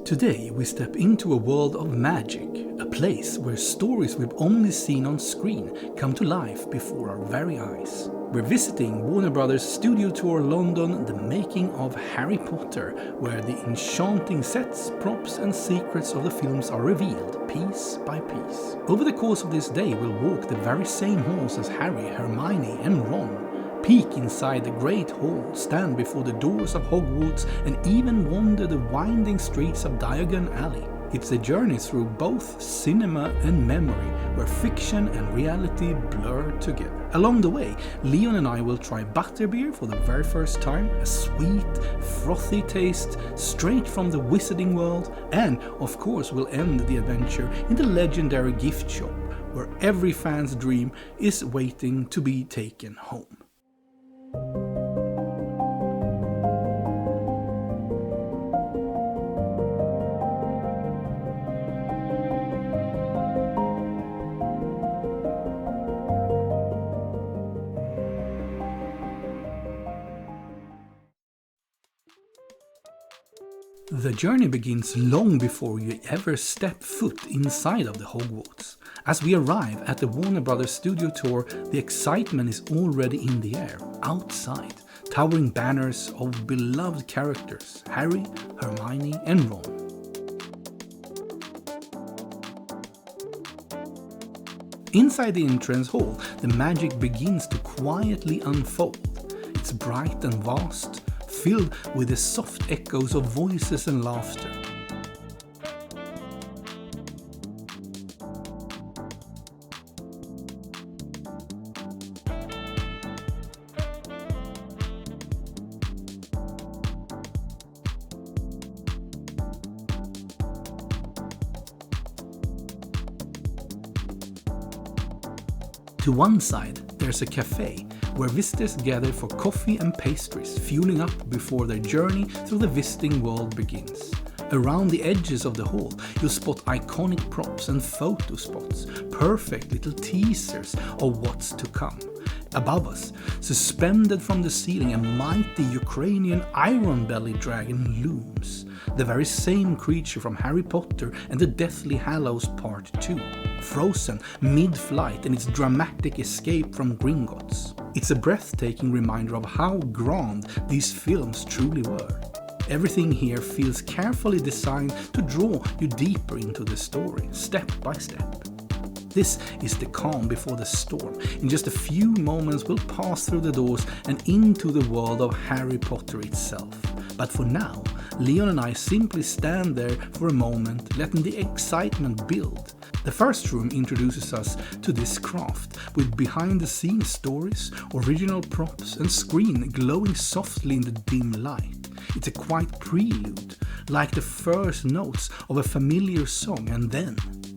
Today we step into a world of magic, a place where stories we've only seen on screen come to life before our very eyes. We're visiting Warner Brothers Studio Tour London, the making of Harry Potter, where the enchanting sets, props and secrets of the films are revealed piece by piece. Over the course of this day we'll walk the very same halls as Harry, Hermione and Ron, peek inside the Great Hall, stand before the doors of Hogwarts and even wander the winding streets of Diagon Alley. It's a journey through both cinema and memory, where fiction and reality blur together. Along the way, Leon and I will try Butterbeer for the very first time, a sweet, frothy taste straight from the wizarding world, and of course we'll end the adventure in the legendary gift shop, where every fan's dream is waiting to be taken home. The journey begins long before you ever step foot inside of the Hogwarts. As we arrive at the Warner Brothers Studio Tour, the excitement is already in the air, outside, towering banners of beloved characters, Harry, Hermione and Ron. Inside the entrance hall, the magic begins to quietly unfold. It's bright and vast, filled with the soft echoes of voices and laughter. To one side, there's a cafe where visitors gather for coffee and pastries, fueling up before their journey through the visiting world begins. Around the edges of the hall, you'll spot iconic props and photo spots, perfect little teasers of what's to come. Above us, suspended from the ceiling, a mighty Ukrainian iron-bellied dragon looms, the very same creature from Harry Potter and the Deathly Hallows Part 2, frozen mid-flight in its dramatic escape from Gringotts. It's a breathtaking reminder of how grand these films truly were. Everything here feels carefully designed to draw you deeper into the story, step by step. This is the calm before the storm. In just a few moments we'll pass through the doors and into the world of Harry Potter itself. But for now, Leon and I simply stand there for a moment, letting the excitement build. The first room introduces us to this craft, with behind-the-scenes stories, original props and screen glowing softly in the dim light. It's a quiet prelude, like the first notes of a familiar song, and then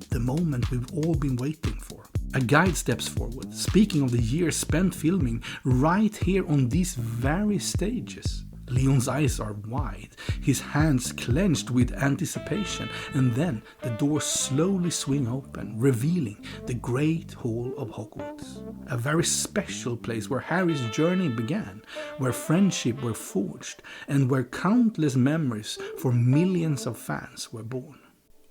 the moment we've all been waiting for. A guide steps forward, speaking of the years spent filming right here on these very stages. Leon's eyes are wide, his hands clenched with anticipation, and then the doors slowly swing open, revealing the Great Hall of Hogwarts. A very special place where Harry's journey began, where friendship were forged, and where countless memories for millions of fans were born.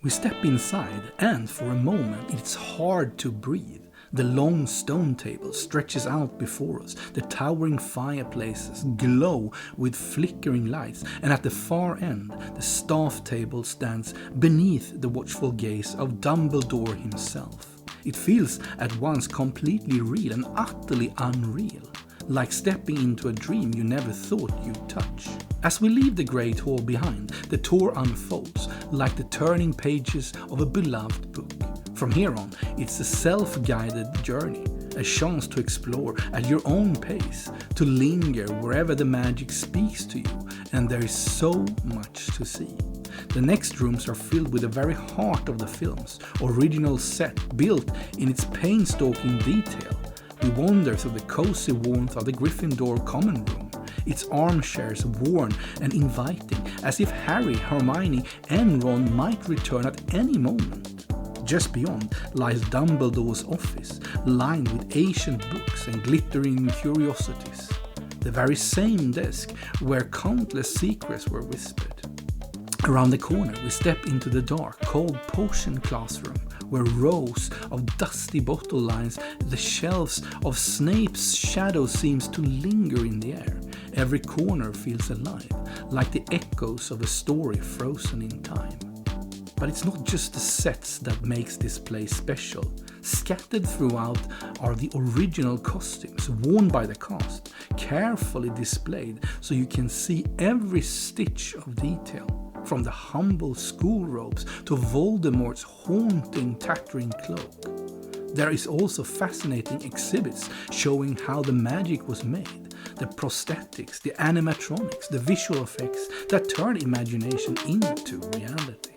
We step inside, and for a moment it's hard to breathe. The long stone table stretches out before us, the towering fireplaces glow with flickering lights, and at the far end the staff table stands beneath the watchful gaze of Dumbledore himself. It feels at once completely real and utterly unreal, like stepping into a dream you never thought you'd touch. As we leave the Great Hall behind, the tour unfolds like the turning pages of a beloved book. From here on, it's a self-guided journey, a chance to explore at your own pace, to linger wherever the magic speaks to you, and there is so much to see. The next rooms are filled with the very heart of the film's original set, built in its painstaking detail. We wander through the cozy warmth of the Gryffindor common room, its armchairs warm and inviting, as if Harry, Hermione and Ron might return at any moment. Just beyond lies Dumbledore's office, lined with ancient books and glittering curiosities. The very same desk where countless secrets were whispered. Around the corner, we step into the dark, cold potion classroom, where rows of dusty bottle lines the shelves of Snape's shadow seems to linger in the air. Every corner feels alive, like the echoes of a story frozen in time. But it's not just the sets that makes this place special. Scattered throughout are the original costumes worn by the cast, carefully displayed so you can see every stitch of detail. From the humble school robes to Voldemort's haunting tattering cloak. There is also fascinating exhibits showing how the magic was made, the prosthetics, the animatronics, the visual effects that turn imagination into reality.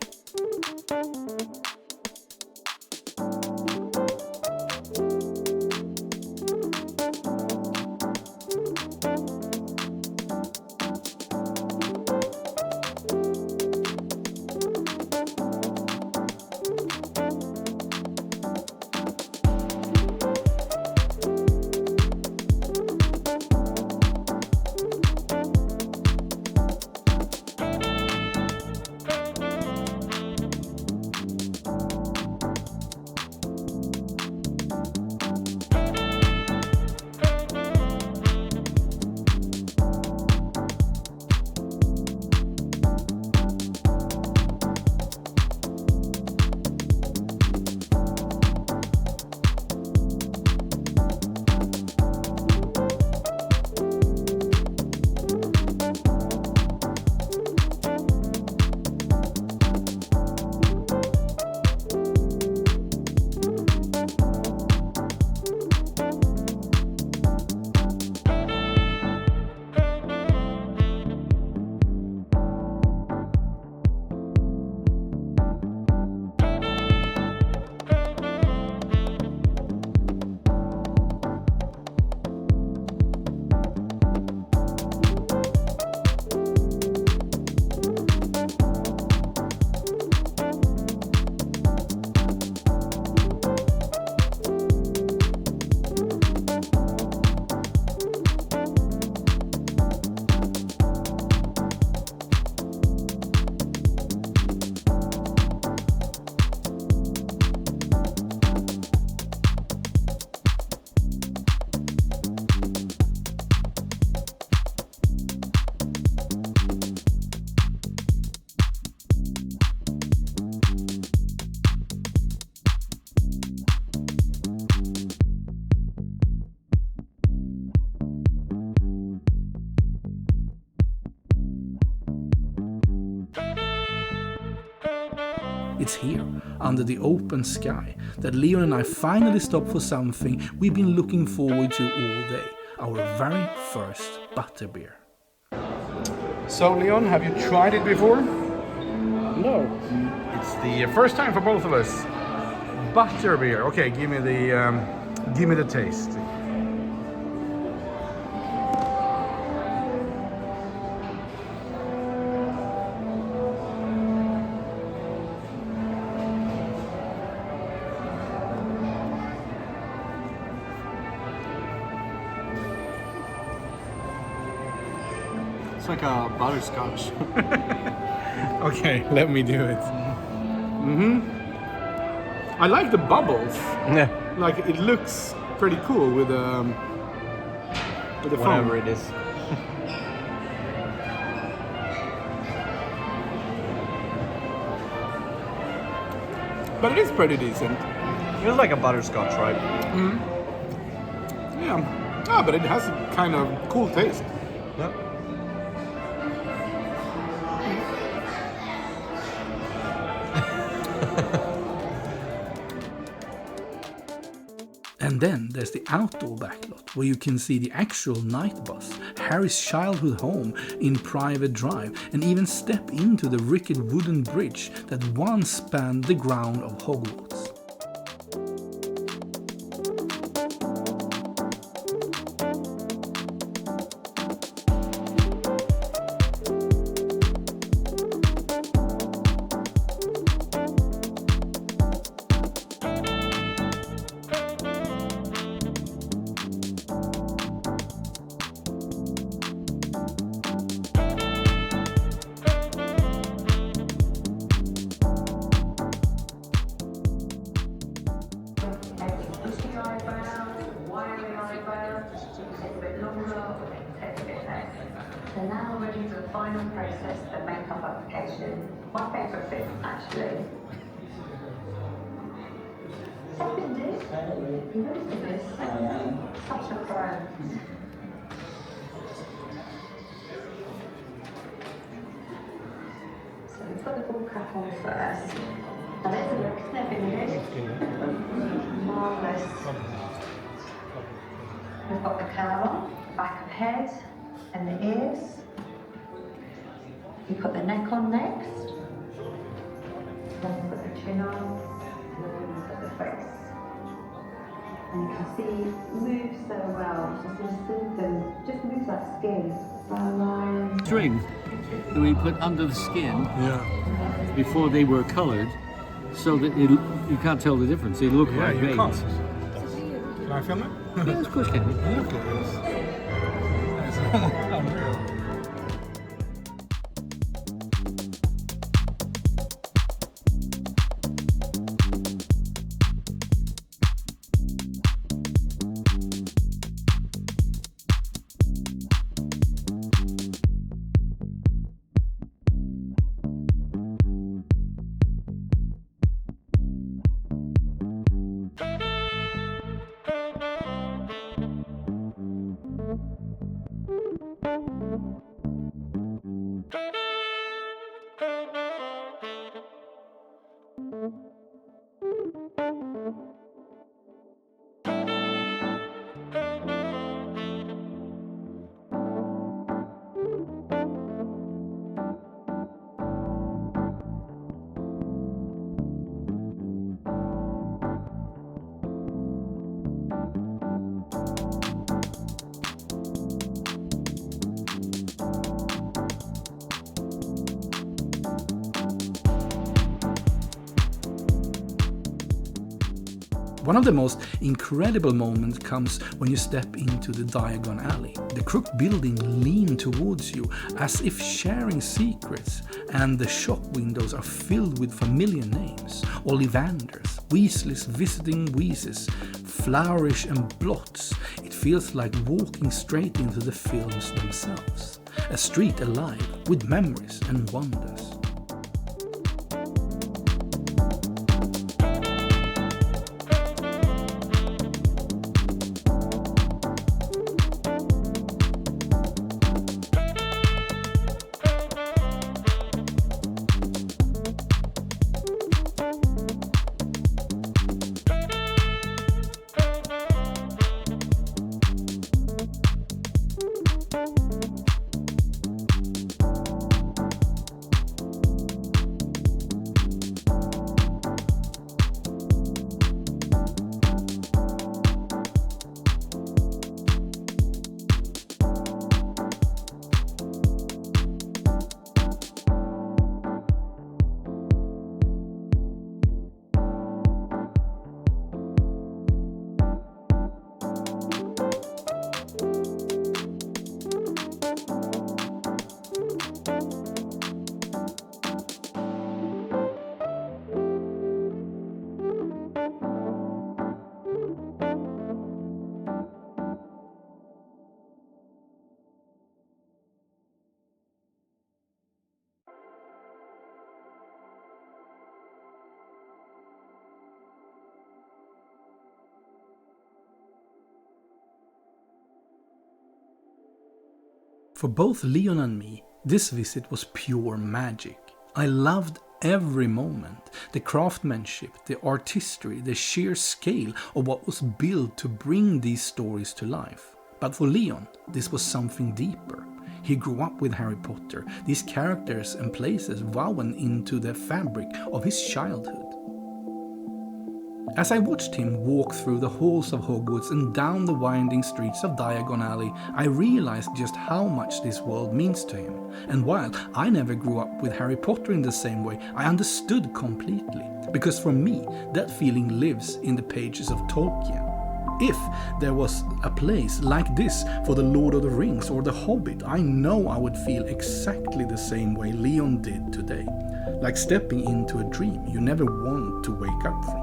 It's here, under the open sky, that Leon and I finally stop for something we've been looking forward to all day. Our very first Butterbeer. So Leon, have you tried it before? No. It's the first time for both of us. Butterbeer. Okay, give me the taste. It's like a butterscotch. Okay, let me do it. I like the bubbles. Yeah. Like it looks pretty cool with the Whatever foam. it is. But it is pretty decent. Feels like a butterscotch, right? Yeah. Ah, but it has a kind of cool taste. Yep. And then there's the outdoor backlot, where you can see the actual night bus, Harry's childhood home in Private Drive, and even step into the rickety wooden bridge that once spanned the ground of Hogwarts. My favourite bit, actually. Something this. You notice this? Such a pro. So we put the ball cap on first. Now there's a look, isn't it? Marvellous. We've got the curl on, the back of head, and the ears. You put the neck on next. Then you put the chin on, and then you put the face. And you can see it moves so well. It's just instant, just moves that skin. String that we put under the skin before they were colored, so that you can't tell the difference. They look like veins. Can I film it? Yeah, of course, can you? Look at this. That's unreal. One of the most incredible moments comes when you step into the Diagon Alley. The crooked building leans towards you as if sharing secrets, and the shop windows are filled with familiar names: Ollivanders, Weasleys visiting Wheezes, Flourish and Blots. It feels like walking straight into the films themselves. A street alive with memories and wonders. For both Leon and me, this visit was pure magic. I loved every moment, the craftsmanship, the artistry, the sheer scale of what was built to bring these stories to life. But for Leon, this was something deeper. He grew up with Harry Potter, these characters and places woven into the fabric of his childhood. As I watched him walk through the halls of Hogwarts and down the winding streets of Diagon Alley, I realized just how much this world means to him. And while I never grew up with Harry Potter in the same way, I understood completely. Because for me, that feeling lives in the pages of Tolkien. If there was a place like this for the Lord of the Rings or the Hobbit, I know I would feel exactly the same way Leon did today. Like stepping into a dream you never want to wake up from.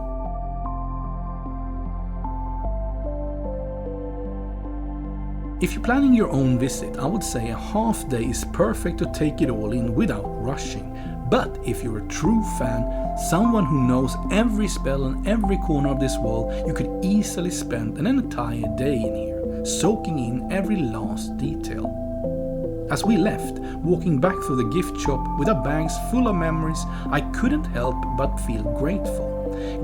If you're planning your own visit, I would say a half day is perfect to take it all in without rushing. But if you're a true fan, someone who knows every spell and every corner of this world, you could easily spend an entire day in here, soaking in every last detail. As we left, walking back through the gift shop with our bags full of memories, I couldn't help but feel grateful.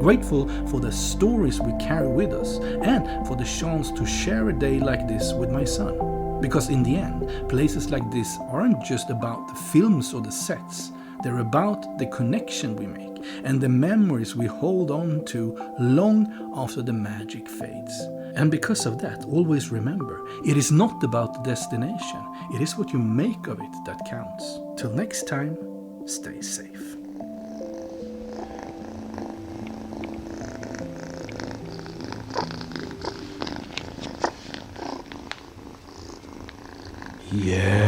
Grateful for the stories we carry with us and for the chance to share a day like this with my son. Because in the end, places like this aren't just about the films or the sets. They're about the connection we make and the memories we hold on to long after the magic fades. And because of that, always remember, it is not about the destination. It is what you make of it that counts. Till next time, stay safe. Yeah.